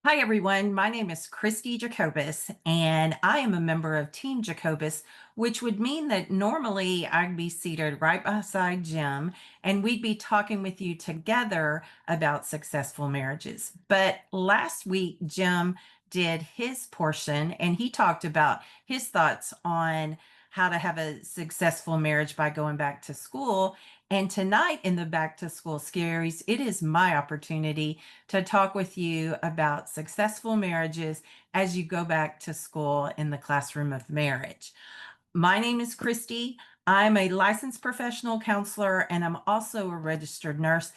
Hi, everyone. My name is Christy Jacobus, and I am a member of Team Jacobus, which would mean that normally I'd be seated right beside Jim, and we'd be talking with you together about successful marriages. But last week, Jim did his portion, and he talked about his thoughts on how to have a successful marriage by going back to school. And tonight in the Back to School series, it is my opportunity to talk with you about successful marriages as you go back to school in the classroom of marriage. My name is Christy. I'm a licensed professional counselor and I'm also a registered nurse.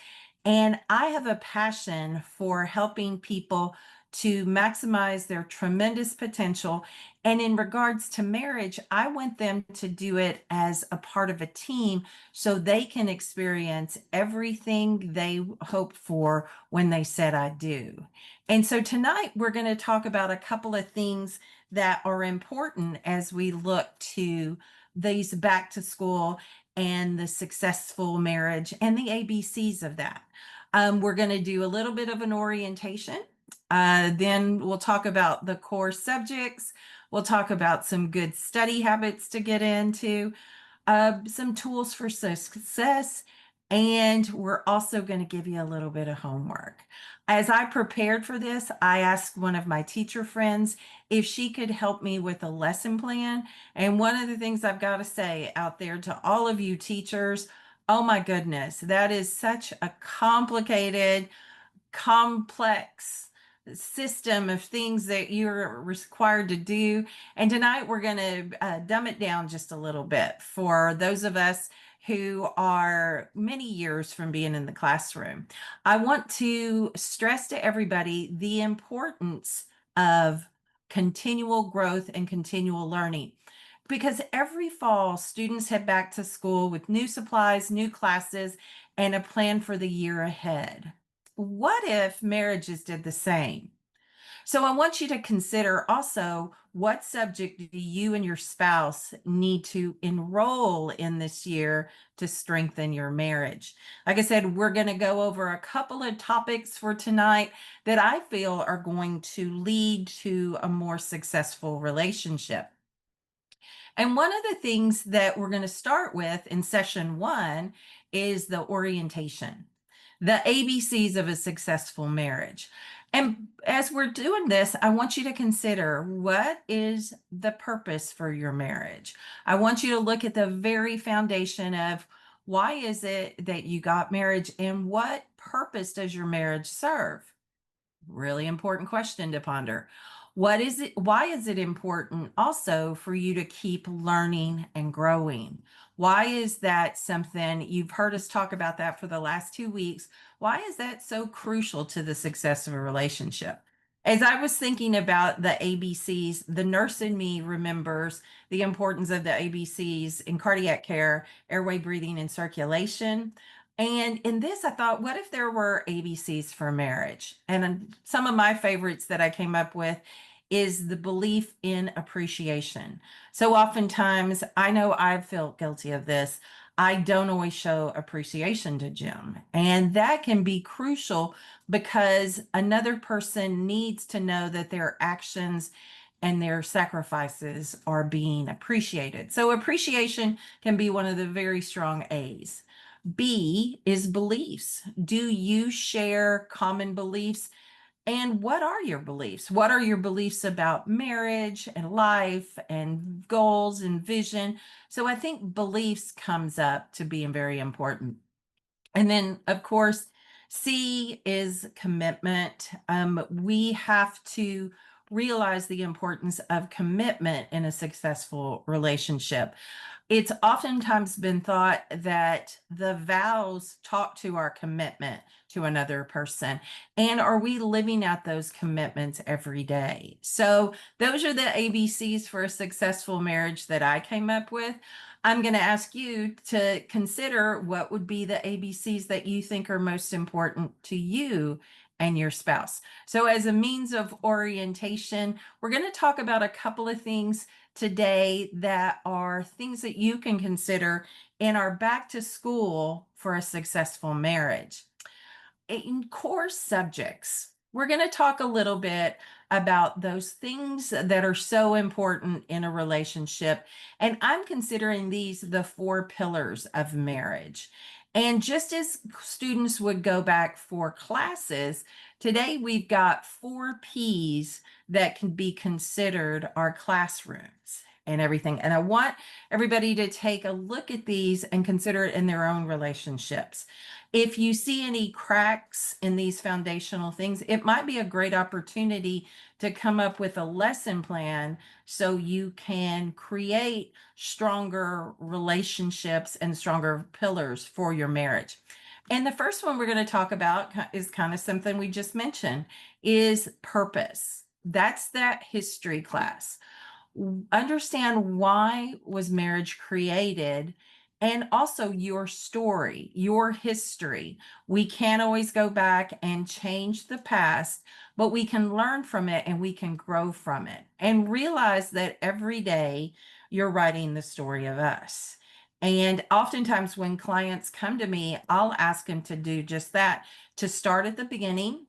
And I have a passion for helping people to maximize their tremendous potential. And in regards to marriage, I want them to do it as a part of a team so they can experience everything they hoped for when they said I do. And so tonight we're going to talk about a couple of things that are important as we look to these back to school and the successful marriage and the ABCs of that. We're going to do a little bit of an orientation. Then we'll talk about the core subjects. We'll talk about some good study habits to get into, some tools for success, and we're also going to give you a little bit of homework. As I prepared for this, I asked one of my teacher friends if she could help me with a lesson plan. And one of the things I've got to say out there to all of you teachers, oh my goodness, that is such a complicated, complex system of things that you're required to do. And tonight we're going to dumb it down just a little bit for those of us who are many years from being in the classroom. I want to stress to everybody the importance of continual growth and continual learning. Because every fall, students head back to school with new supplies, new classes, and a plan for the year ahead. What if marriages did the same? So I want you to consider also what subject do you and your spouse need to enroll in this year to strengthen your marriage? Like I said, we're going to go over a couple of topics for tonight that I feel are going to lead to a more successful relationship. And one of the things that we're going to start with in session one is the orientation, the ABCs of a successful marriage. And as we're doing this, I want you to consider what is the purpose for your marriage. I want you to look at the very foundation of why is it that you got marriage and what purpose does your marriage serve? Really important question to ponder. What is it? Why is it important also for you to keep learning and growing? Why is that something you've heard us talk about that for the last 2 weeks? Why is that so crucial to the success of a relationship? As I was thinking about the ABCs, the nurse in me remembers the importance of the ABCs in cardiac care, airway, breathing, and circulation. And in this, I thought, what if there were ABCs for marriage? And some of my favorites that I came up with is the belief in appreciation. So oftentimes, I know I've felt guilty of this. I don't always show appreciation to Jim. And that can be crucial because another person needs to know that their actions and their sacrifices are being appreciated. So appreciation can be one of the very strong A's. B is beliefs. Do you share common beliefs? And what are your beliefs? What are your beliefs about marriage and life and goals and vision? So I think beliefs comes up to being very important. And then, of course, C is commitment. We have to realize the importance of commitment in a successful relationship. It's oftentimes been thought that the vows talk to our commitment to another person. And are we living out those commitments every day? So, those are the ABCs for a successful marriage that I came up with. I'm going to ask you to consider what would be the ABCs that you think are most important to you and your spouse. So, as a means of orientation, we're going to talk about a couple of things today that are things that you can consider in our back to school for a successful marriage. In core subjects, We're going to talk a little bit about those things that are so important in a relationship. And I'm considering these the four pillars of marriage. And just as students would go back for classes, today we've got four P's that can be considered our classrooms and everything. And I want everybody to take a look at these and consider it in their own relationships. If you see any cracks in these foundational things, it might be a great opportunity to come up with a lesson plan so you can create stronger relationships and stronger pillars for your marriage. And the first one we're going to talk about is kind of something we just mentioned is purpose. That's that history class. Understand why was marriage created, and also your story, your history. We can't always go back and change the past, but we can learn from it and we can grow from it and realize that every day you're writing the story of us. And oftentimes when clients come to me, I'll ask them to do just that, to start at the beginning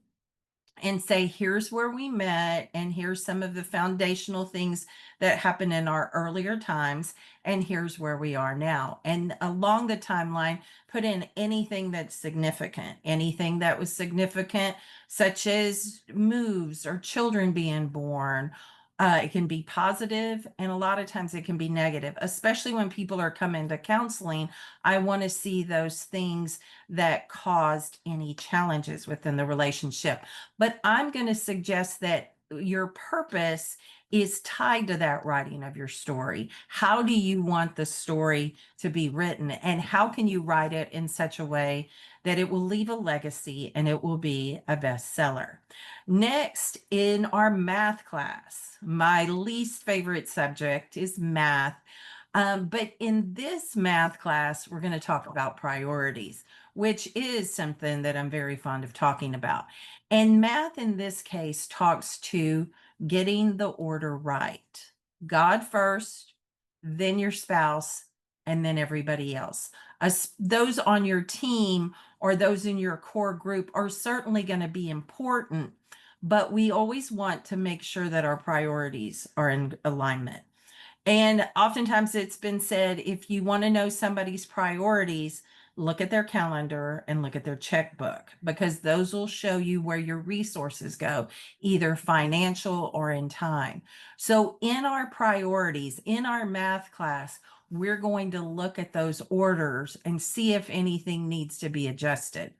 and say, here's where we met, and here's some of the foundational things that happened in our earlier times, and here's where we are now. And along the timeline, put in anything that's significant, anything that was significant, such as moves or children being born. It can be positive, and a lot of times it can be negative, especially when people are coming to counseling. I want to see those things that caused any challenges within the relationship. But I'm going to suggest that your purpose is tied to that writing of your story. How do you want the story to be written? And how can you write it in such a way that it will leave a legacy and it will be a bestseller? Next, in our math class, my least favorite subject is math. But in this math class, we're going to talk about priorities, which is something that I'm very fond of talking about. And math in this case talks to getting the order right. God first, then your spouse, and then everybody else. Those on your team or those in your core group are certainly going to be important, but we always want to make sure that our priorities are in alignment. And oftentimes it's been said, if you want to know somebody's priorities, look at their calendar and look at their checkbook, because those will show you where your resources go, either financial or in time. So in our priorities, in our math class, we're going to look at those orders and see if anything needs to be adjusted.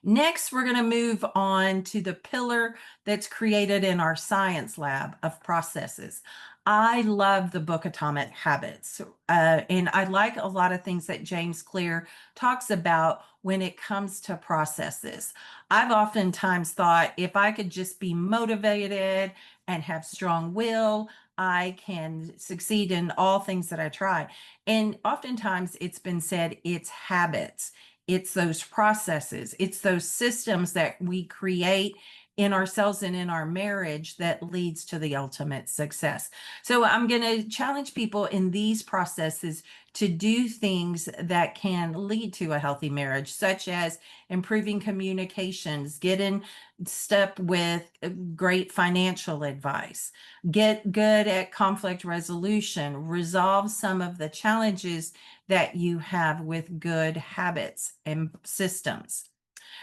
Next, we're going to move on to the pillar that's created in our science lab of processes. I love the book Atomic Habits, and I like a lot of things that James Clear talks about when it comes to processes. I've oftentimes thought if I could just be motivated and have strong will, I can succeed in all things that I try. And oftentimes it's been said it's habits. It's those processes, it's those systems that we create in ourselves and in our marriage that leads to the ultimate success. So I'm going to challenge people in these processes to do things that can lead to a healthy marriage, such as improving communications, get in step with great financial advice, get good at conflict resolution, resolve some of the challenges that you have with good habits and systems.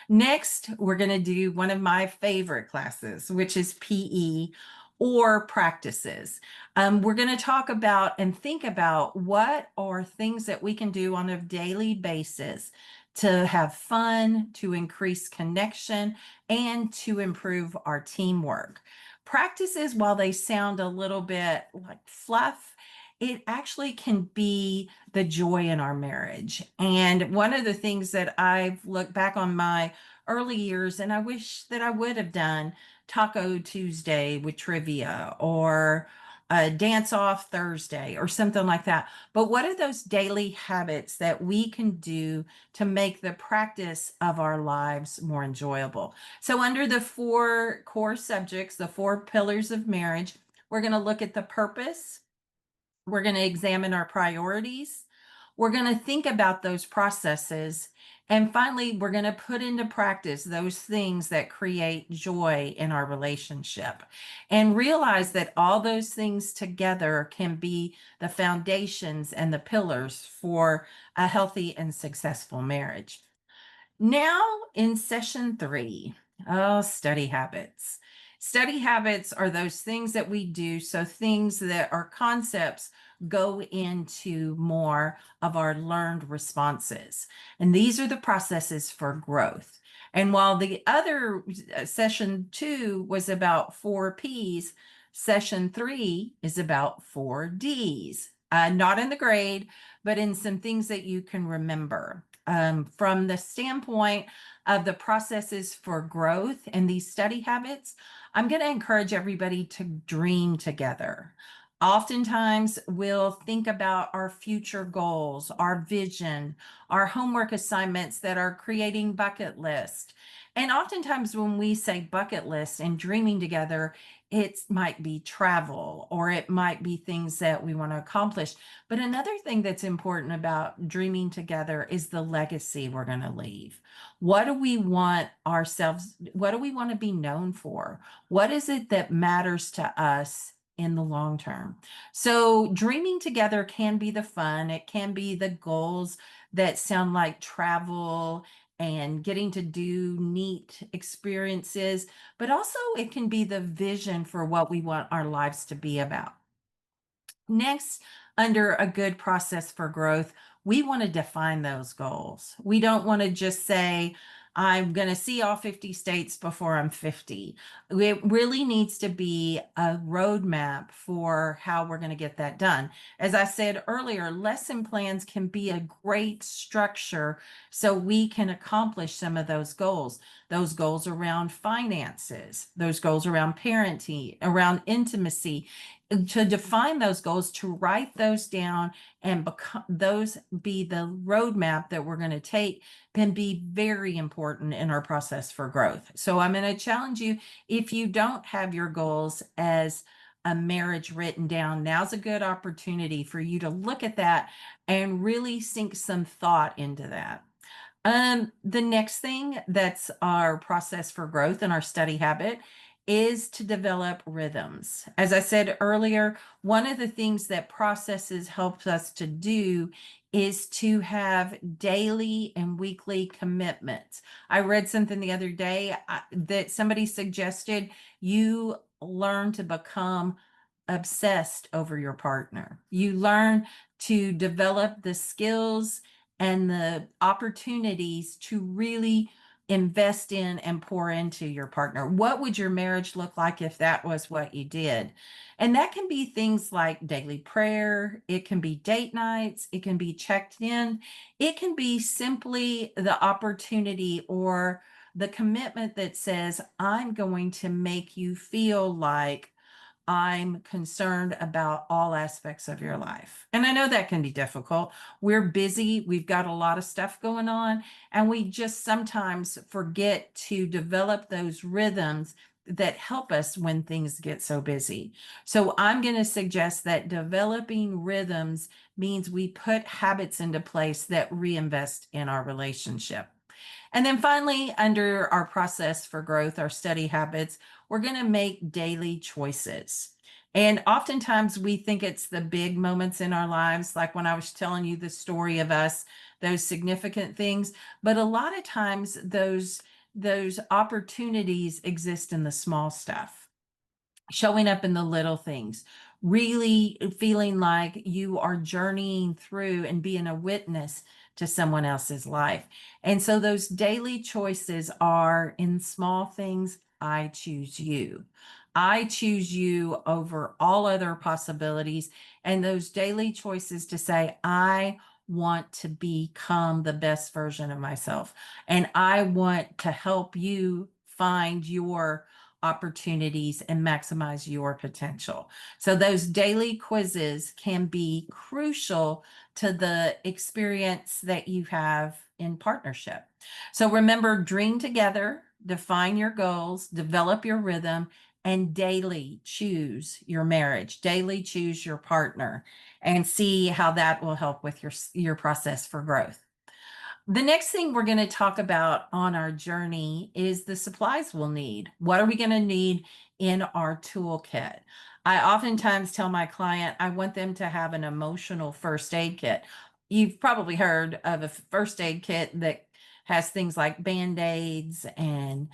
Next, we're going to do one of my favorite classes, which is PE or practices. We're going to talk about and think about what are things that we can do on a daily basis to have fun, to increase connection, and to improve our teamwork. Practices, while they sound a little bit like fluff, it actually can be the joy in our marriage. And one of the things that I've looked back on my early years, and I wish that I would have done Taco Tuesday with trivia or a dance off Thursday or something like that. But what are those daily habits that we can do to make the practice of our lives more enjoyable? So, under the four core subjects, the four pillars of marriage, we're going to look at the purpose. We're going to examine our priorities. We're going to think about those processes. And finally, we're going to put into practice those things that create joy in our relationship and realize that all those things together can be the foundations and the pillars for a healthy and successful marriage. Now, in session three, study habits. Study habits are those things that we do. So, things that are concepts go into more of our learned responses. And these are the processes for growth. And while the other session two was about 4 P's, session three is about 4 D's. Not in the grade, but in some things that you can remember. From the standpoint of the processes for growth and these study habits, I'm going to encourage everybody to dream together. Oftentimes, we'll think about our future goals, our vision, our homework assignments that are creating bucket list. And oftentimes, when we say bucket list and dreaming together, it might be travel or it might be things that we want to accomplish. But another thing that's important about dreaming together is the legacy we're going to leave. What do we want ourselves? What do we want to be known for? What is it that matters to us in the long term? So, dreaming together can be the fun, it can be the goals that sound like travel and getting to do neat experiences, but also it can be the vision for what we want our lives to be about. Next, under a good process for growth, we want to define those goals. We don't want to just say, I'm going to see all 50 states before I'm 50. It really needs to be a roadmap for how we're going to get that done. As I said earlier, lesson plans can be a great structure so we can accomplish some of those goals around finances, those goals around parenting, around intimacy, to define those goals, to write those down and those be the roadmap that we're going to take can be very important in our process for growth. So I'm going to challenge you, if you don't have your goals as a marriage written down, now's a good opportunity for you to look at that and really sink some thought into that. The next thing that's our process for growth and our study habit is to develop rhythms. As I said earlier, one of the things that processes helps us to do is to have daily and weekly commitments. I read something the other day that somebody suggested you learn to become obsessed over your partner. You learn to develop the skills and the opportunities to really invest in and pour into your partner. What would your marriage look like if that was what you did? And that can be things like daily prayer, it can be date nights, it can be checked in, it can be simply the opportunity or the commitment that says, I'm going to make you feel like I'm concerned about all aspects of your life. And I know that can be difficult. We're busy, we've got a lot of stuff going on, and we just sometimes forget to develop those rhythms that help us when things get so busy. So I'm going to suggest that developing rhythms means we put habits into place that reinvest in our relationship. And then finally, under our process for growth, our study habits, we're going to make daily choices. And oftentimes we think it's the big moments in our lives, like when I was telling you the story of us, those significant things. But a lot of times those opportunities exist in the small stuff, showing up in the little things, really feeling like you are journeying through and being a witness to someone else's life. And so those daily choices are in small things. I choose you. I choose you over all other possibilities. And those daily choices to say, I want to become the best version of myself. And I want to help you find your opportunities and maximize your potential. So those daily quizzes can be crucial to the experience that you have in partnership. So remember, dream together, define your goals, develop your rhythm, and daily choose your marriage, daily choose your partner, and see how that will help with your process for growth. The next thing we're going to talk about on our journey is the supplies we'll need. What are we going to need in our toolkit? I oftentimes tell my client I want them to have an emotional first aid kit. You've probably heard of a first aid kit that has things like band-aids and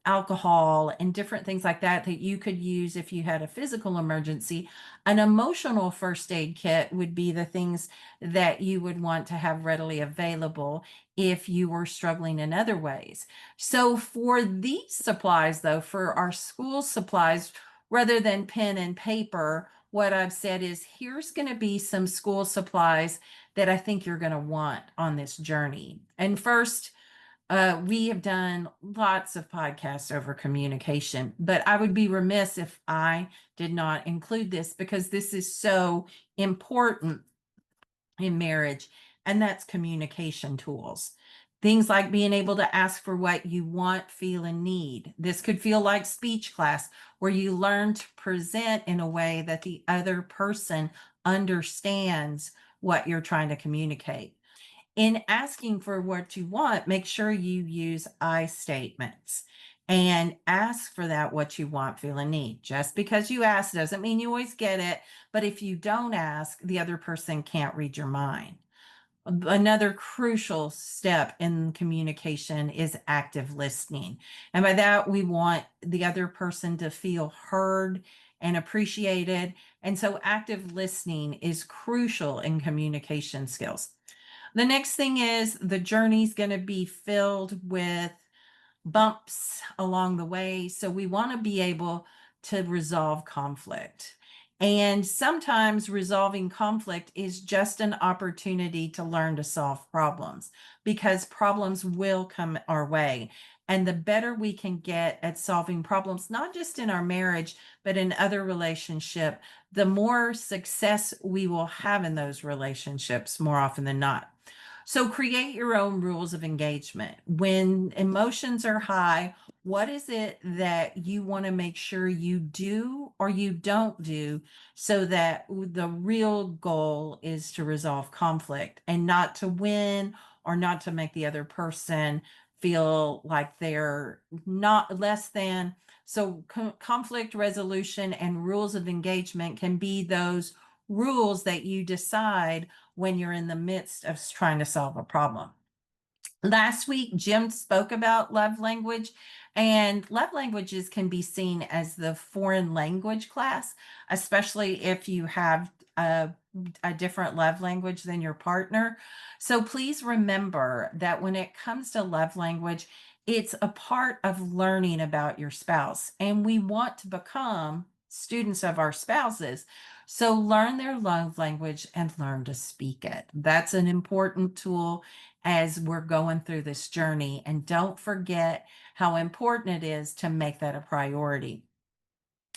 alcohol and different things like that that you could use if you had a physical emergency. An emotional first aid kit would be the things that you would want to have readily available if you were struggling in other ways. So for these supplies, though, for our school supplies, rather than pen and paper, what I've said is here's going to be some school supplies that I think you're going to want on this journey. And first, we have done lots of podcasts over communication, but I would be remiss if I did not include this because this is so important in marriage, and that's communication tools. Things like being able to ask for what you want, feel, and need. This could feel like speech class, where you learn to present in a way that the other person understands what you're trying to communicate. In asking for what you want, make sure you use I statements and ask for that what you want, feel, and need. Just because you ask doesn't mean you always get it, but if you don't ask, the other person can't read your mind. Another crucial step in communication is active listening. And by that, we want the other person to feel heard and appreciated. And so active listening is crucial in communication skills. The next thing is the journey's going to be filled with bumps along the way. So we want to be able to resolve conflict. And sometimes resolving conflict is just an opportunity to learn to solve problems because problems will come our way. And the better we can get at solving problems, not just in our marriage, but in other relationships, the more success we will have in those relationships more often than not. So create your own rules of engagement. When emotions are high, what is it that you want to make sure you do or you don't do so that the real goal is to resolve conflict and not to win or not to make the other person feel like they're not less than. So conflict resolution and rules of engagement can be those rules that you decide when you're in the midst of trying to solve a problem. Last week, Jim spoke about love language, and love languages can be seen as the foreign language class, especially if you have a different love language than your partner. So please remember that when it comes to love language, it's a part of learning about your spouse, and we want to become students of our spouses. So learn their love language and learn to speak it. That's an important tool as we're going through this journey. And don't forget how important it is to make that a priority.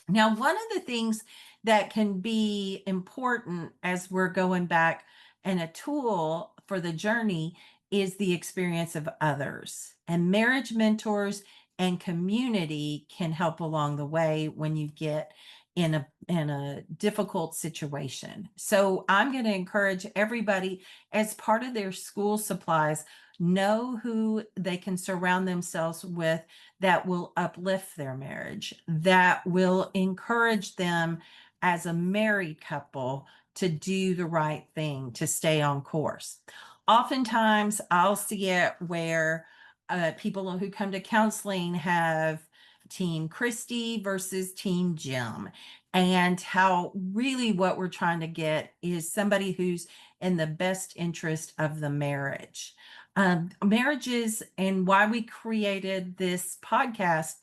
Now, one of the things that can be important as we're going back and a tool for the journey is the experience of others. And marriage mentors and community can help along the way when you get in a difficult situation. So I'm going to encourage everybody as part of their school supplies, know who they can surround themselves with that will uplift their marriage, that will encourage them as a married couple to do the right thing, to stay on course. Oftentimes, I'll see it where people who come to counseling have Team Christy versus Team Jim, and how really what we're trying to get is somebody who's in the best interest of the marriage. Marriages and why we created this podcast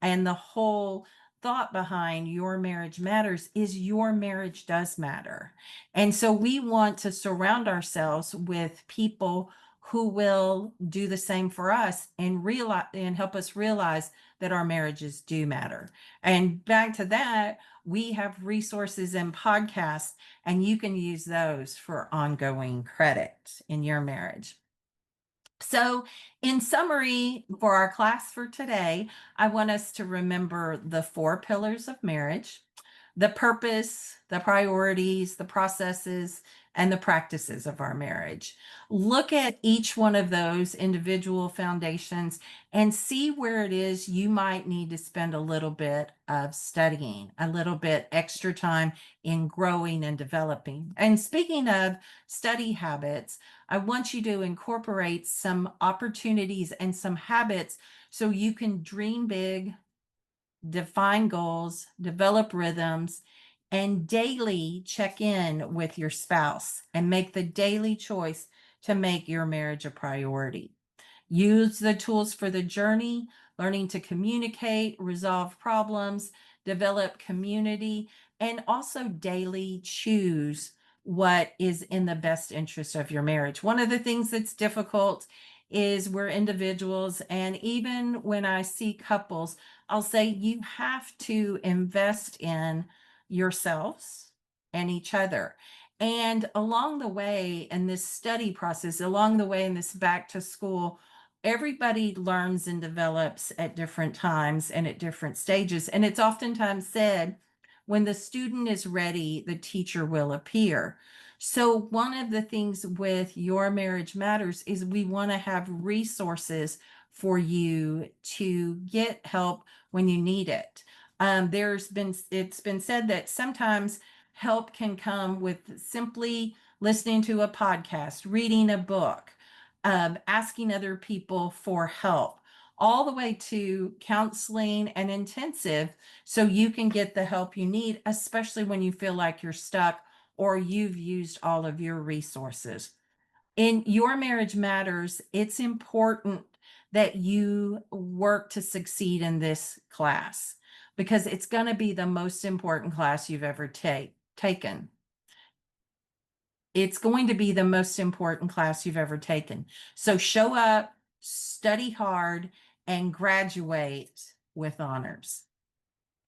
and the whole thought behind your marriage matters is your marriage does matter. And so we want to surround ourselves with people who will do the same for us and realize and help us realize that our marriages do matter. And back to that, we have resources and podcasts, and you can use those for ongoing credit in your marriage. So, in summary, for our class for today, I want us to remember the four pillars of marriage: the purpose, the priorities, the processes, and the practices of our marriage. Look at each one of those individual foundations and see where it is you might need to spend a little bit of studying, a little bit extra time in growing and developing. And speaking of study habits, I want you to incorporate some opportunities and some habits so you can dream big, define goals, develop rhythms, and daily check in with your spouse and make the daily choice to make your marriage a priority. Use the tools for the journey, learning to communicate, resolve problems, develop community, and also daily choose what is in the best interest of your marriage. One of the things that's difficult is we're individuals, and even when I see couples, I'll say you have to invest in yourselves and each other. And along the way in this study process, along the way in this back to school, everybody learns and develops at different times and at different stages. And it's oftentimes said, when the student is ready, the teacher will appear. So, one of the things with Your Marriage Matters is we want to have resources for you to get help when you need it. It's been said that sometimes help can come with simply listening to a podcast, reading a book, asking other people for help, all the way to counseling and intensive so you can get the help you need, especially when you feel like you're stuck or you've used all of your resources. In Your Marriage Matters, it's important that you work to succeed in this class because it's going to be the most important class you've ever taken. It's going to be the most important class you've ever taken. So show up, study hard, and graduate with honors.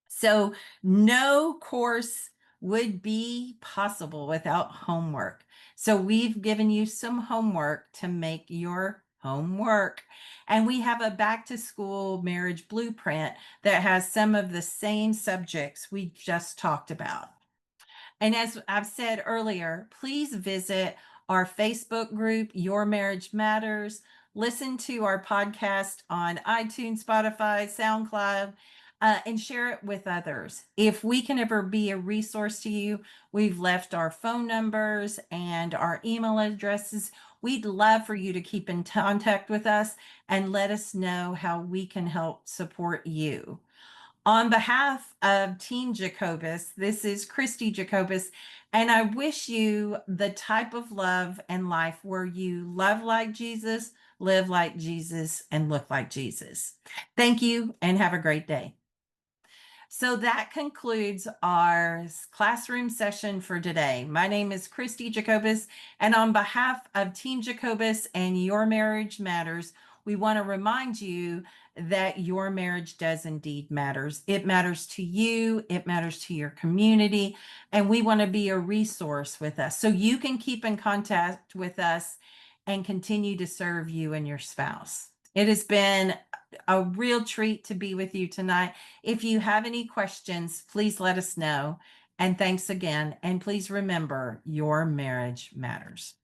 So no course would be possible without homework. So we've given you some homework to make your homework. And we have a back to school marriage blueprint that has some of the same subjects we just talked about. And as I've said earlier, please visit our Facebook group, Your Marriage Matters. Listen to our podcast on iTunes, Spotify, SoundCloud, and share it with others. If we can ever be a resource to you, we've left our phone numbers and our email addresses. We'd love for you to keep in contact with us and let us know how we can help support you. On behalf of Team Jacobus, this is Christy Jacobus, and I wish you the type of love and life where you love like Jesus, live like Jesus, and look like Jesus. Thank you and have a great day. So that concludes our classroom session for today. My name is Christy Jacobus, and on behalf of Team Jacobus and Your Marriage Matters, we want to remind you that your marriage does indeed matters. It matters to you, it matters to your community, and we want to be a resource with us so you can keep in contact with us and continue to serve you and your spouse. It has been a real treat to be with you tonight. If you have any questions, please let us know. And thanks again. And please remember, your marriage matters.